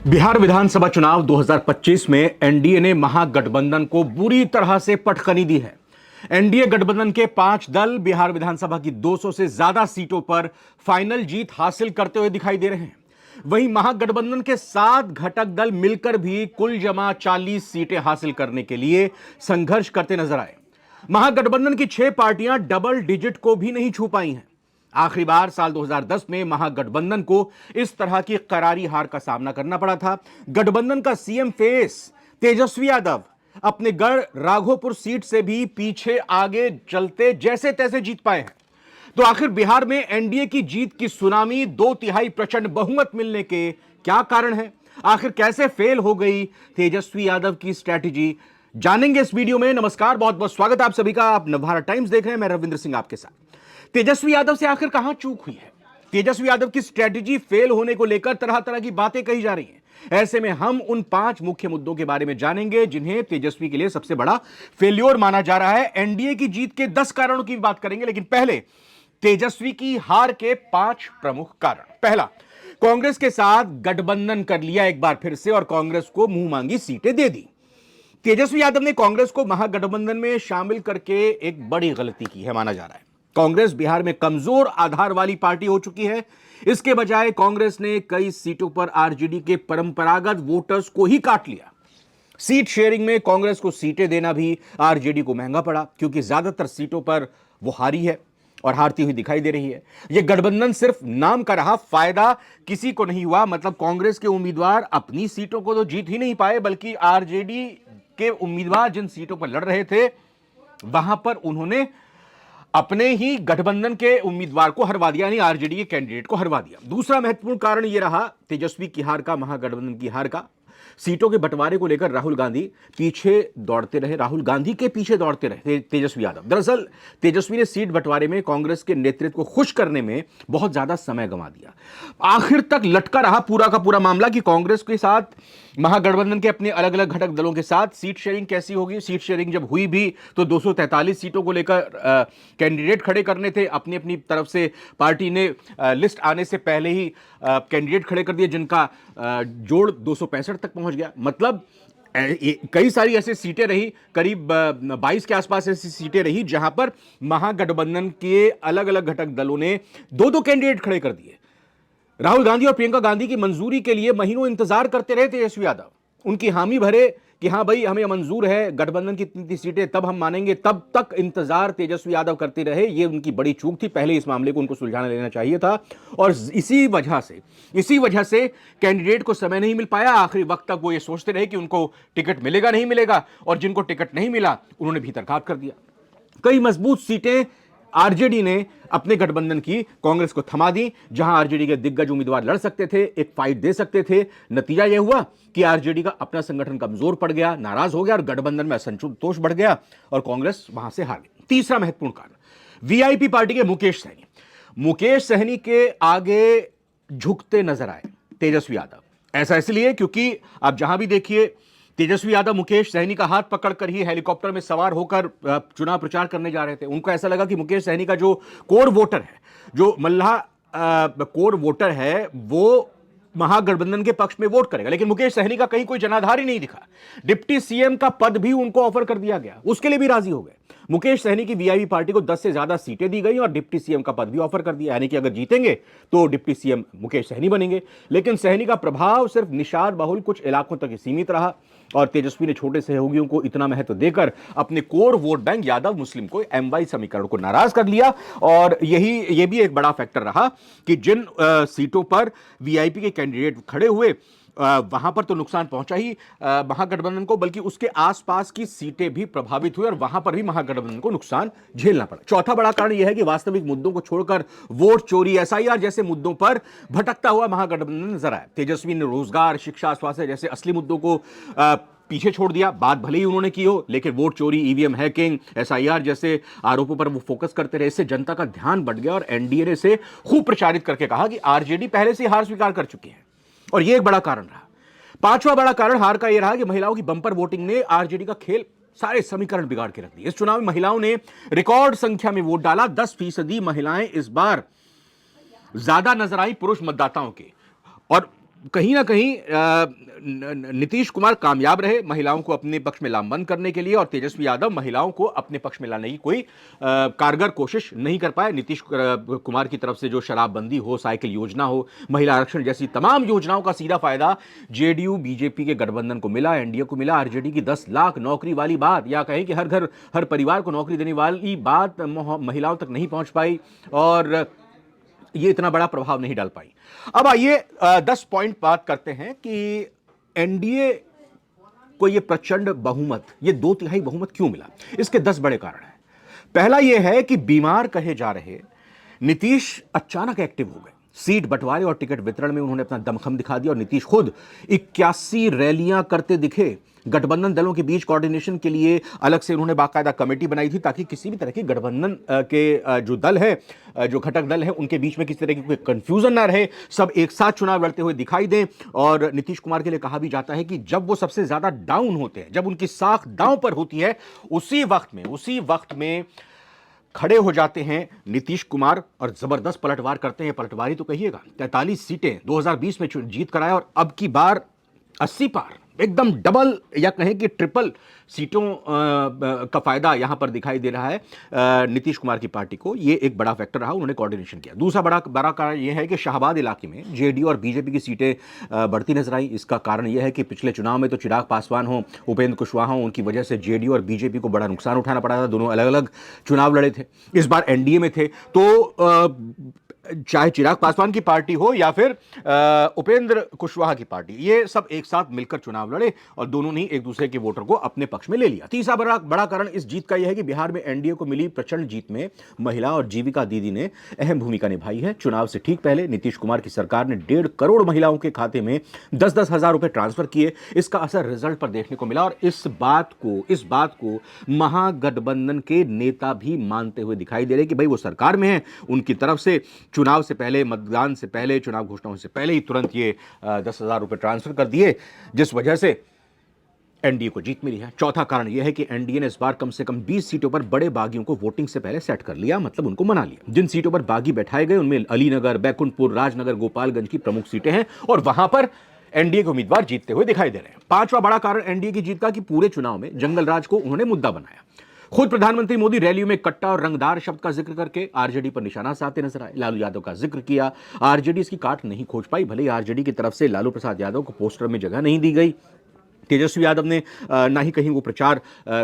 बिहार विधानसभा चुनाव 2025 में एनडीए ने महागठबंधन को बुरी तरह से पटखनी दी है। एनडीए गठबंधन के 5 दल बिहार विधानसभा की 200 से ज्यादा सीटों पर फाइनल जीत हासिल करते हुए दिखाई दे रहे हैं। वहीं महागठबंधन के 7 घटक दल मिलकर भी कुल जमा 40 सीटें हासिल करने के लिए संघर्ष करते नजर आए। महागठबंधन की 6 पार्टियां डबल डिजिट को भी नहीं छू पाई हैं। आखिरी बार साल 2010 में महागठबंधन को इस तरह की करारी हार का सामना करना पड़ा था। गठबंधन का सीएम फेस तेजस्वी यादव अपने गढ़ राघोपुर सीट से भी पीछे आगे चलते जैसे तैसे जीत पाए हैं। तो आखिर बिहार में एनडीए की जीत की सुनामी 2/3 प्रचंड बहुमत मिलने के क्या कारण है? आखिर कैसे फेल हो गई तेजस्वी यादव की स्ट्रैटेजी, जानेंगे इस वीडियो में। नमस्कार, बहुत बहुत स्वागत है आप सभी का। आप नवभारत टाइम्स देख रहे हैं, मैं रविंद्र सिंह आपके साथ। तेजस्वी यादव से आखिर कहां चूक हुई है? तेजस्वी यादव की स्ट्रेटजी फेल होने को लेकर तरह तरह की बातें कही जा रही हैं। ऐसे में हम उन 5 मुख्य मुद्दों के बारे में जानेंगे जिन्हें तेजस्वी के लिए सबसे बड़ा फेल्योर माना जा रहा है। एनडीए की जीत के 10 कारणों की बात करेंगे, लेकिन पहले तेजस्वी की हार के 5 प्रमुख कारण। पहला, कांग्रेस के साथ गठबंधन कर लिया एक बार फिर से और कांग्रेस को मुंह मांगी सीटें दे दी। तेजस्वी यादव ने कांग्रेस को महागठबंधन में शामिल करके एक बड़ी गलती की है माना जा रहा है। कांग्रेस बिहार में कमजोर आधार वाली पार्टी हो चुकी है। इसके बजाय कांग्रेस ने कई सीटों पर आरजेडी के परंपरागत वोटर्स को ही काट लिया। सीट शेयरिंग में कांग्रेस को सीटें देना भी आरजेडी को महंगा पड़ा, क्योंकि ज्यादातर सीटों पर वो हारी है और हारती हुई दिखाई दे रही है। यह गठबंधन सिर्फ नाम का रहा, फायदा किसी को नहीं हुआ। मतलब कांग्रेस के उम्मीदवार अपनी सीटों को तो जीत ही नहीं पाए, बल्कि आरजेडी के उम्मीदवार जिन सीटों पर लड़ रहे थे वहां पर उन्होंने अपने ही गठबंधन के उम्मीदवार को हरवा दिया, यानी आरजेडी के कैंडिडेट को हरवा दिया। दूसरा महत्वपूर्ण कारण यह रहा तेजस्वी की हार का, महागठबंधन की हार का। सीटों के बंटवारे को लेकर राहुल गांधी के पीछे दौड़ते रहे तेजस्वी यादव। दरअसल तेजस्वी ने सीट बंटवारे में कांग्रेस के नेतृत्व को खुश करने में बहुत ज्यादा समय गंवा दिया। आखिर तक लटका रहा पूरा का पूरा मामला कि कांग्रेस के साथ महागठबंधन के अपने अलग अलग घटक दलों के साथ सीट शेयरिंग कैसी होगी। सीट शेयरिंग जब हुई भी तो 243 सीटों को लेकर कैंडिडेट खड़े करने थे। अपनी अपनी तरफ से पार्टी ने लिस्ट आने से पहले ही कैंडिडेट खड़े कर दिए, जिनका जोड़ 265 तक पहुंच गया। मतलब कई सारी ऐसी सीटें रही, करीब 22 के आसपास ऐसी सीटें रही जहां पर महागठबंधन के अलग अलग घटक दलों ने 2-2 कैंडिडेट खड़े कर दिए। राहुल गांधी और प्रियंका गांधी की मंजूरी के लिए महीनों इंतजार करते रहे तेजस्वी यादव। उनकी हामी भरे कि हां भाई हमें मंजूर है गठबंधन की इतनी सीटें, तब हम मानेंगे। तब तक इंतजार तेजस्वी यादव करते रहे। यह उनकी बड़ी चूक थी। पहले इस मामले को उनको सुलझाना लेना चाहिए था और इसी वजह से कैंडिडेट को समय नहीं मिल पाया। आखिरी वक्त तक वो ये सोचते रहे कि उनको टिकट मिलेगा नहीं मिलेगा, और जिनको टिकट नहीं मिला उन्होंने भीतरघात कर दिया। कई मजबूत सीटें आरजेडी ने अपने गठबंधन की कांग्रेस को थमा दी। जहां आरजेडी के दिग्गज उम्मीदवार लड़ सकते थे, एक फाइट दे सकते थे। नतीजा यह हुआ कि आरजेडी का अपना संगठन कमजोर पड़ गया, नाराज हो गया और गठबंधन में असंतोष बढ़ गया और कांग्रेस वहां से हार गई। तीसरा महत्वपूर्ण कारण, वीआईपी पार्टी के मुकेश सहनी के आगे झुकते नजर आए तेजस्वी यादव। ऐसा इसलिए क्योंकि आप जहां भी देखिए तेजस्वी यादव मुकेश सहनी का हाथ पकड़कर ही हेलीकॉप्टर में सवार होकर चुनाव प्रचार करने जा रहे थे। उनको ऐसा लगा कि मुकेश सहनी का जो कोर वोटर है, जो मल्लाह कोर वोटर है, वो महागठबंधन के पक्ष में वोट करेगा। लेकिन मुकेश सहनी का कहीं कोई जनाधार ही नहीं दिखा। डिप्टी सीएम का पद भी उनको ऑफर कर दिया गया, उसके लिए भी राजी हो गए। मुकेश सहनी की वीआईपी पार्टी को 10 से ज्यादा सीटें दी गई और डिप्टी सीएम का पद भी ऑफर कर दिया, यानी कि अगर जीतेंगे तो डिप्टी सीएम मुकेश सहनी बनेंगे। लेकिन सहनी का प्रभाव सिर्फ निषाद बहुल कुछ इलाकों तक ही सीमित रहा और तेजस्वी ने छोटे सहयोगियों को इतना महत्व देकर अपने कोर वोट बैंक यादव मुस्लिम को एमवाई समीकरण को नाराज कर लिया। और यह भी एक बड़ा फैक्टर रहा कि जिन सीटों पर वीआईपी के कैंडिडेट खड़े हुए वहां पर तो नुकसान पहुंचा ही महागठबंधन को, बल्कि उसके आसपास की सीटें भी प्रभावित हुई और वहां पर भी महागठबंधन को नुकसान झेलना पड़ा। चौथा बड़ा कारण यह है कि वास्तविक मुद्दों को छोड़कर वोट चोरी, एसआईआर जैसे मुद्दों पर भटकता हुआ महागठबंधन नजर आया। तेजस्वी ने रोजगार, शिक्षा, स्वास्थ्य जैसे असली मुद्दों को पीछे छोड़ दिया। बात भले ही उन्होंने की हो, लेकिन वोट चोरी, ईवीएम हैकिंग, एसआईआर जैसे आरोपों पर वो फोकस करते रहे। इससे जनता का ध्यान बढ़ गया और एनडीए ने इसे खूब प्रचारित करके कहा कि आरजेडी पहले से हार स्वीकार कर चुकी है, और यह एक बड़ा कारण रहा। पांचवा बड़ा कारण हार का यह रहा कि महिलाओं की बंपर वोटिंग ने आरजेडी का खेल, सारे समीकरण बिगाड़ के रख दिए। इस चुनाव में महिलाओं ने रिकॉर्ड संख्या में वोट डाला। 10% महिलाएं इस बार ज्यादा नजर आई पुरुष मतदाताओं के, और कहीं ना कहीं नीतीश कुमार कामयाब रहे महिलाओं को अपने पक्ष में लामबंद करने के लिए, और तेजस्वी यादव महिलाओं को अपने पक्ष में लाने की कोई कारगर कोशिश नहीं कर पाए। नीतीश कुमार की तरफ से जो शराबबंदी हो, साइकिल योजना हो, महिला आरक्षण जैसी तमाम योजनाओं का सीधा फायदा जेडीयू बीजेपी के गठबंधन को मिला, एनडीए को मिला। आरजेडी की 10 लाख नौकरी वाली बात, या कहें कि हर घर हर परिवार को नौकरी देने वाली बात महिलाओं तक नहीं पहुंच पाई, और ये इतना बड़ा प्रभाव नहीं डाल पाई। अब आइए 10 पॉइंट बात करते हैं कि एनडीए को ये प्रचंड बहुमत, ये 2/3 बहुमत क्यों मिला। इसके 10 बड़े कारण हैं। पहला ये है कि बीमार कहे जा रहे नीतीश अचानक एक्टिव हो गए। सीट बंटवारे और टिकट वितरण में उन्होंने अपना दमखम दिखा दिया, और नीतीश खुद 81 रैलियां करते दिखे। गठबंधन दलों के बीच कोऑर्डिनेशन के लिए अलग से उन्होंने बाकायदा कमेटी बनाई थी, ताकि किसी भी तरह की गठबंधन के जो दल है, जो घटक दल है, उनके बीच में किसी तरह की कोई कंफ्यूजन ना रहे, सब एक साथ चुनाव लड़ते हुए दिखाई दें। और नीतीश कुमार के लिए कहा भी जाता है कि जब वो सबसे ज्यादा डाउन होते हैं, जब उनकी साख दांव पर होती है, उसी वक्त में खड़े हो जाते हैं नीतीश कुमार और जबरदस्त पलटवार करते हैं। पलटवार ही तो कहिएगा। 43 सीटें 2020 में जीत कर आए, और अब की बार 80 पार, एकदम डबल या कहें कि ट्रिपल सीटों का फायदा यहां पर दिखाई दे रहा है नीतीश कुमार की पार्टी को। ये एक बड़ा फैक्टर रहा, उन्होंने कोऑर्डिनेशन किया। दूसरा बड़ा कारण यह है कि शाहबाद इलाके में जेडीयू और बीजेपी की सीटें बढ़ती नजर आई। इसका कारण यह है कि पिछले चुनाव में तो चिराग पासवान हो, उपेंद्र कुशवाहा हो, उनकी वजह से जेडीयू और बीजेपी को बड़ा नुकसान उठाना पड़ा था। दोनों अलग अलग चुनाव लड़े थे, इस बार एनडीए में थे, तो चाहे चिराग पासवान की पार्टी हो या फिर उपेंद्र कुशवाहा की पार्टी, ये सब एक साथ मिलकर चुनाव लड़े, और दोनों ने एक दूसरे के वोटर को अपने पक्ष में ले लिया। तीसरा बड़ा कारण इस जीत का यह है कि बिहार में एनडीए को मिली प्रचंड जीत में महिला और जीविका दीदी ने अहम भूमिका निभाई है। चुनाव से ठीक पहले नीतीश कुमार की सरकार ने 1.5 करोड़ महिलाओं के खाते में 10-10 हजार रुपए ट्रांसफर किए। इसका असर रिजल्ट पर देखने को मिला, और इस बात को महागठबंधन के नेता भी मानते हुए दिखाई दे रहे कि भाई वो सरकार में है, उनकी तरफ से चुनाव से पहले, मतदान से पहले, चुनाव घोषणाओं से पहले ही तुरंत ये 10,000 रुपए ट्रांसफर कर दिए, जिस वजह से एनडीए को जीत मिली है। चौथा कारण यह है कि एनडीए ने इस बार कम से कम 20 सीटों पर बड़े बागियों को वोटिंग से पहले सेट कर लिया, मतलब उनको मना लिया। जिन सीटों पर बागी बैठाए गए उनमें अलीनगर, बैकुंठपुर, राजनगर, गोपालगंज की प्रमुख सीटें हैं, और वहां पर एनडीए के उम्मीदवार जीतते हुए दिखाई दे रहे हैं। पांचवा बड़ा कारण एनडीए की जीत का कि पूरे चुनाव में जंगलराज को उन्होंने मुद्दा बनाया। खुद प्रधानमंत्री मोदी रैलियों में कट्टा और रंगदार शब्द का जिक्र करके आरजेडी पर निशाना साधते नजर आए। लालू यादव का जिक्र किया, आरजेडी इसकी काट नहीं खोज पाई। भले ही आरजेडी की तरफ से लालू प्रसाद यादव को पोस्टर में जगह नहीं दी गई, तेजस्वी यादव ने ना ही कहीं वो प्रचार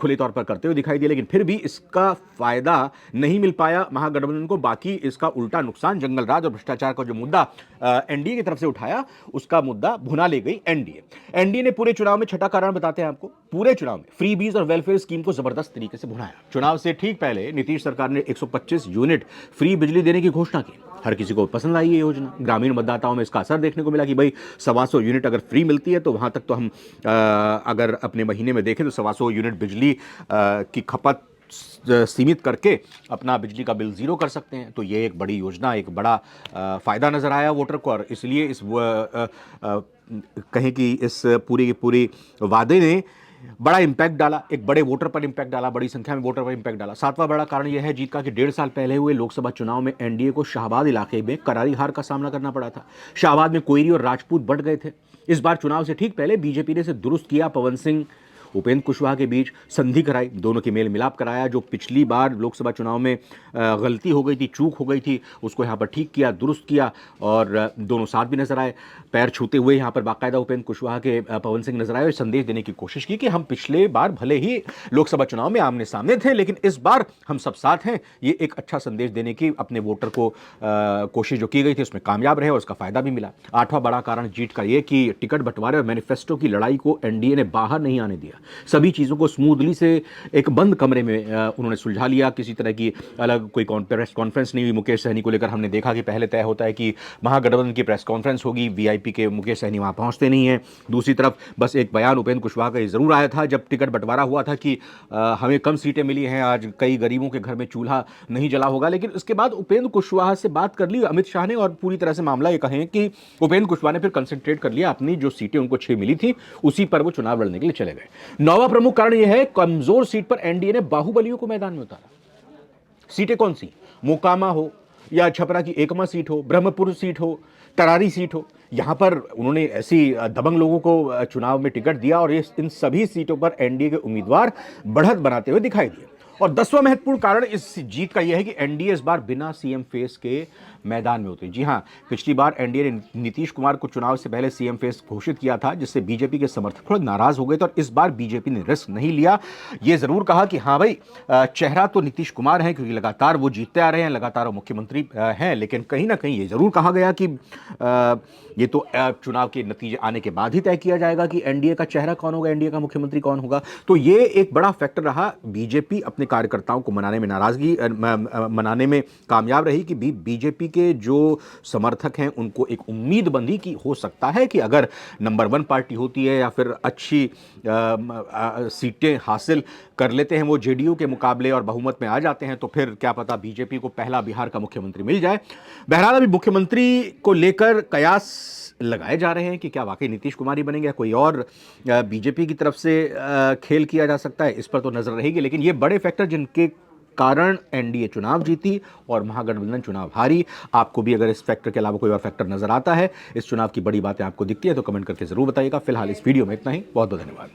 खुले तौर पर करते हुए दिखाई दिया, लेकिन फिर भी इसका फायदा नहीं मिल पाया महागठबंधन को। बाकी इसका उल्टा नुकसान, जंगलराज और भ्रष्टाचार का जो मुद्दा एनडीए की तरफ से उठाया, उसका मुद्दा भुना ले गई एनडीए। एनडीए ने पूरे चुनाव में, छठा कारण बताते हैं आपको, पूरे चुनाव में फ्री बीज और वेलफेयर स्कीम को जबरदस्त तरीके से भुनाया। चुनाव से ठीक पहले नीतीश सरकार ने 125 यूनिट फ्री बिजली देने की घोषणा की। हर किसी को पसंद आई ये योजना। ग्रामीण मतदाताओं में इसका असर देखने को मिला कि भाई 125 यूनिट अगर फ्री मिलती है तो वहां तक तो हम अगर अपने महीने में देखें तो 125 यूनिट बिजली की खपत सीमित करके अपना बिजली का बिल जीरो कर सकते हैं। तो ये एक बड़ी योजना, एक बड़ा फायदा नजर आया वोटर को, और इसलिए इस कहें कि इस पूरी वादे ने बड़ा इंपैक्ट डाला, एक बड़े वोटर पर इंपैक्ट डाला, बड़ी संख्या में वोटर पर इंपैक्ट डाला। सातवां बड़ा कारण यह है जीत का कि 1.5 साल पहले हुए लोकसभा चुनाव में एनडीए को शाहबाद इलाके में करारी हार का सामना करना पड़ा था। शाहबाद में कोयरी और राजपूत बढ़ गए थे। इस बार चुनाव से ठीक पहले बीजेपी ने इसे दुरुस्त किया। पवन सिंह, उपेंद्र कुशवाहा के बीच संधि कराई, दोनों के मेल मिलाप कराया। जो पिछली बार लोकसभा चुनाव में गलती हो गई थी, चूक हो गई थी, उसको यहाँ पर ठीक किया, दुरुस्त किया, और दोनों साथ भी नजर आए। पैर छूते हुए यहाँ पर बाकायदा उपेंद्र कुशवाहा के पवन सिंह नजर आए और संदेश देने की कोशिश की कि हम पिछले बार भले ही लोकसभा चुनाव में आमने सामने थे, लेकिन इस बार हम सब साथ हैं। ये एक अच्छा संदेश देने की अपने वोटर को कोशिश जो की गई थी, उसमें कामयाब रहे और उसका फायदा भी मिला। आठवां बड़ा कारण जीत का ये कि टिकट बंटवारे और मैनिफेस्टो की लड़ाई को एनडीए ने बाहर नहीं आने दिया। सभी चीज़ों को स्मूथली से एक बंद कमरे में उन्होंने सुलझा लिया। किसी तरह की अलग कोई प्रेस कॉन्फ्रेंस नहीं हुई। मुकेश सहनी को लेकर हमने देखा कि पहले तय होता है कि महागठबंधन की प्रेस कॉन्फ्रेंस होगी, वीआईपी के मुकेश सहनी वहाँ पहुँचते नहीं हैं। दूसरी तरफ बस एक बयान उपेंद्र कुशवाहा का ज़रूर आया था जब टिकट बंटवारा हुआ था कि हमें कम सीटें मिली हैं, आज कई गरीबों के घर में चूल्हा नहीं जला होगा। लेकिन उसके बाद उपेंद्र कुशवाहा से बात कर ली अमित शाह ने, और पूरी तरह से मामला ये कहें कि उपेंद्र कुशवाहा ने फिर कंसंट्रेट कर लिया, अपनी जो सीटें उनको 6 मिली थी उसी पर वो चुनाव लड़ने के लिए चले गए। नौवां प्रमुख कारण यह है कमजोर सीट पर एनडीए ने बाहुबलियों को मैदान में उतारा। सीटें कौन सी? मोकामा हो, या छपरा की एकमा सीट हो, ब्रह्मपुर सीट हो, तरारी सीट हो, यहां पर उन्होंने ऐसी दबंग लोगों को चुनाव में टिकट दिया और ये इन सभी सीटों पर एनडीए के उम्मीदवार बढ़त बनाते हुए दिखाई दिए। और 10वां महत्वपूर्ण कारण इस जीत का यह है कि एनडीए इस बार बिना सीएम फेस के मैदान में उतरी। जी हां, पिछली बार एनडीए ने नीतीश कुमार को चुनाव से पहले सीएम फेस घोषित किया था, जिससे बीजेपी के समर्थक थोड़े नाराज हो गए थे और इस बार बीजेपी ने रिस्क नहीं लिया। ये जरूर कहा कि हां भाई, चेहरा तो नीतीश कुमार है क्योंकि लगातार वो जीतते आ रहे हैं, लगातार वो मुख्यमंत्री हैं, लेकिन कहीं ना कहीं ये जरूर कहा गया कि ये तो चुनाव के नतीजे आने के बाद ही तय किया जाएगा कि एनडीए का चेहरा कौन होगा, एनडीए का मुख्यमंत्री कौन होगा। तो ये एक बड़ा फैक्टर रहा। बीजेपी अपने कार्यकर्ताओं को मनाने में मनाने में कामयाब रही कि बीजेपी के जो समर्थक हैं उनको एक उम्मीद बंधी कि हो सकता है कि अगर नंबर 1 पार्टी होती है या फिर अच्छी सीटें हासिल कर लेते हैं वो जेडीयू के मुकाबले और बहुमत में आ जाते हैं, तो फिर क्या पता बीजेपी को पहला बिहार का मुख्यमंत्री मिल जाए। बहरहाल अभी मुख्यमंत्री को लेकर कयास लगाए जा रहे हैं कि क्या वाकई नीतीश कुमार ही बनेंगे या कोई और बीजेपी की तरफ से खेल किया जा सकता है, इस पर तो नजर रहेगी। लेकिन ये बड़े फैक्टर जिनके कारण एनडीए चुनाव जीती और महागठबंधन चुनाव हारी। आपको भी अगर इस फैक्टर के अलावा कोई और फैक्टर नजर आता है, इस चुनाव की बड़ी बातें आपको दिखती है, तो कमेंट करके जरूर बताइएगा। फिलहाल इस वीडियो में इतना ही। बहुत बहुत धन्यवाद।